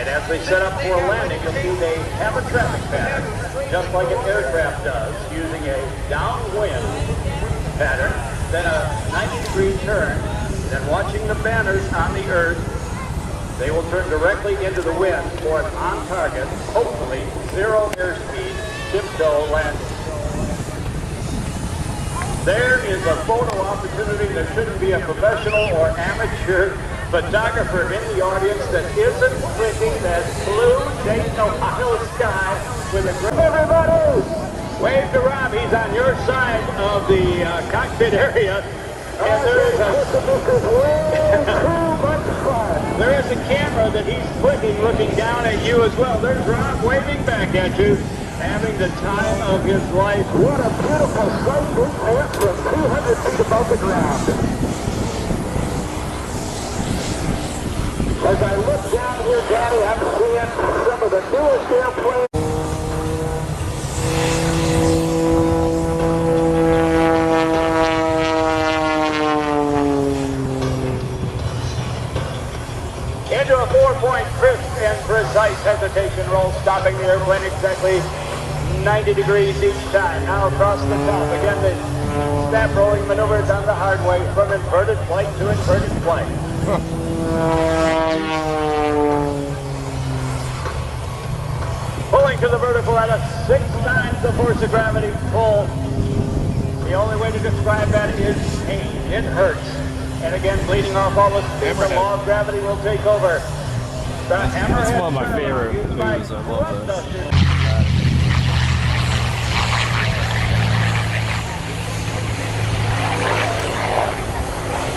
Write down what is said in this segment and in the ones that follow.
And as they set up for landing, you'll see they have a traffic pattern, just like an aircraft does, using a downwind pattern, then a 90-degree turn, then watching the banners on the earth. They will turn directly into the wind for an on-target, hopefully zero airspeed, tiptoe landing. There is a photo opportunity. There shouldn't be a professional or amateur photographer in the audience that isn't flicking that blue Dayton, Ohio sky with a great... Everybody! Wave to Rob. He's on your side of the cockpit area. And there is a camera that he's flicking, looking down at you as well. There's Rob waving back at you, having the time of his life. What a beautiful sight this is from 200 feet above the ground. As I look down here, Daddy, I'm seeing some of the newest airplanes. Into a 4-point crisp and precise hesitation roll, stopping the airplane exactly 90 degrees each time. Now across the top. Again, the snap rolling maneuvers on the hard way from inverted flight to inverted flight. Pulling to the vertical at a 6 times the force of gravity pull. The only way to describe that is pain. It hurts. And again, bleeding off all the steam, the law of gravity will take over. The hammerhead. That's one of my favorite movies. I love this.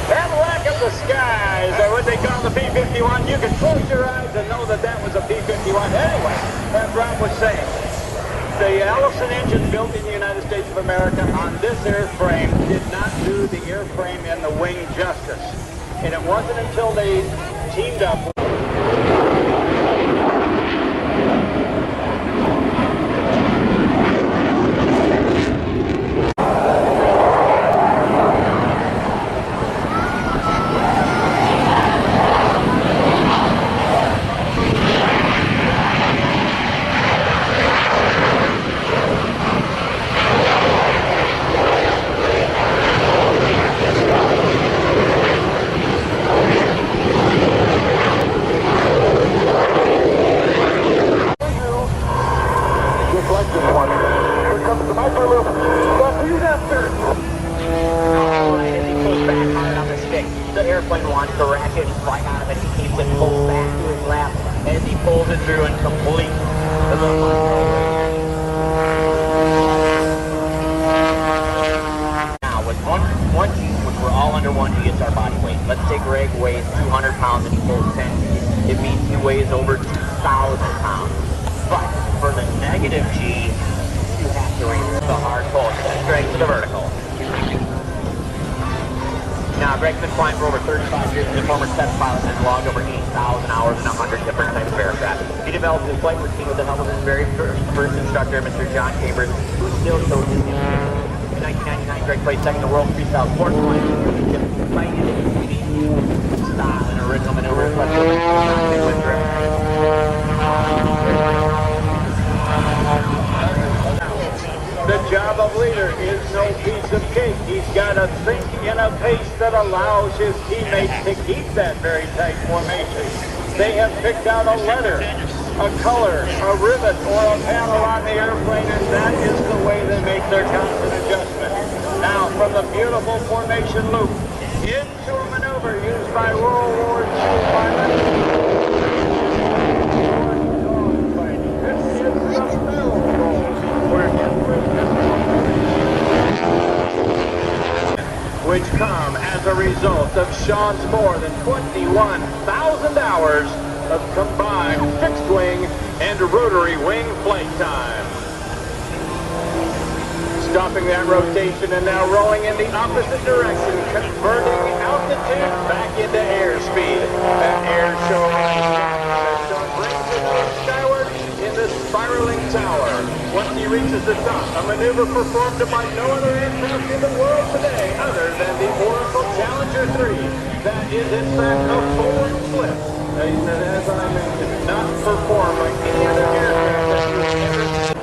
Cadillac of the skies, or what they call the P-51. You can close your eyes and know that that was a P-51. Anyway, as Rob was saying, the Allison engine built in the United States of America on this airframe did not do the airframe and the wing justice. And it wasn't until they teamed up. Airplane wants to ratchet right out of it. He keeps it pulled back to his lap as he pulls it through and completes the little now with one G, which we're all under 1 G, it's our body weight. Let's say Greg weighs 200 pounds and he pulls 10 G. It means he weighs over 2,000 pounds. But for the negative G, you have to raise the hard pull. That's Greg to the vertical. Now, Greg's been flying for over 35 years. He's a former test pilot and has logged over 8,000 hours in 100 different types of aircraft. He developed his flight routine with the help of his very first instructor, Mr. John Chambers, who still coaches him. In 1999, Greg placed second in the world freestyle sports flying. He fighting in style and original maneuvers. The job of leader is no piece of cake. He's got to think in a pace that allows his teammates to keep that very tight formation. They have picked out a letter, a color, a rivet, or a panel on the airplane, and that is the way they make their constant adjustment. Now, from the beautiful formation loop into a maneuver used by World War II pilots. Which come as a result of Sean's more than 21,000 hours of combined fixed wing and rotary wing flight time. Stopping that rotation and now rolling in the opposite direction, converting altitude back into airspeed. That Airshow brings it skyward in the spiraling tower. Once he reaches the top, a maneuver performed by no other aircraft in the world today other than the Oracle Challenger 3. That is in fact a forward flip. He said, as I mentioned, not performed like any other aircraft that you've ever seen.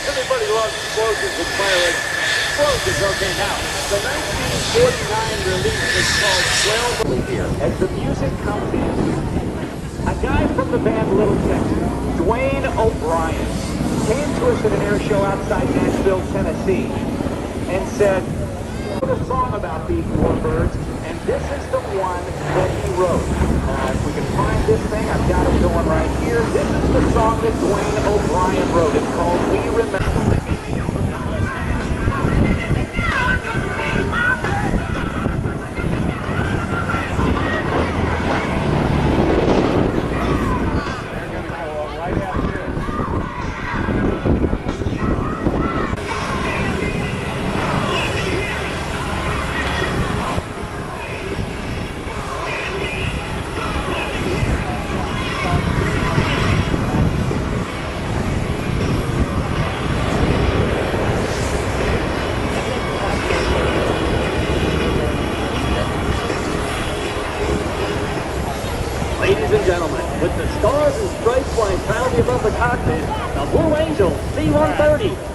Everybody loves explosions and fire explosions. Okay, now, the 1949 release is called 12 here. As the music comes in, a guy from the band Little Texas, Dwayne O'Brien, came to us at an air show outside Nashville, Tennessee, and said, I wrote a song about these warbirds, and this is the one that he wrote. If we can find this thing, I've got it going right here. This is the song that Dwayne O'Brien wrote. It's called We Remember. Ladies and gentlemen, with the stars and stripes flying proudly above the cockpit, the Blue Angel C-130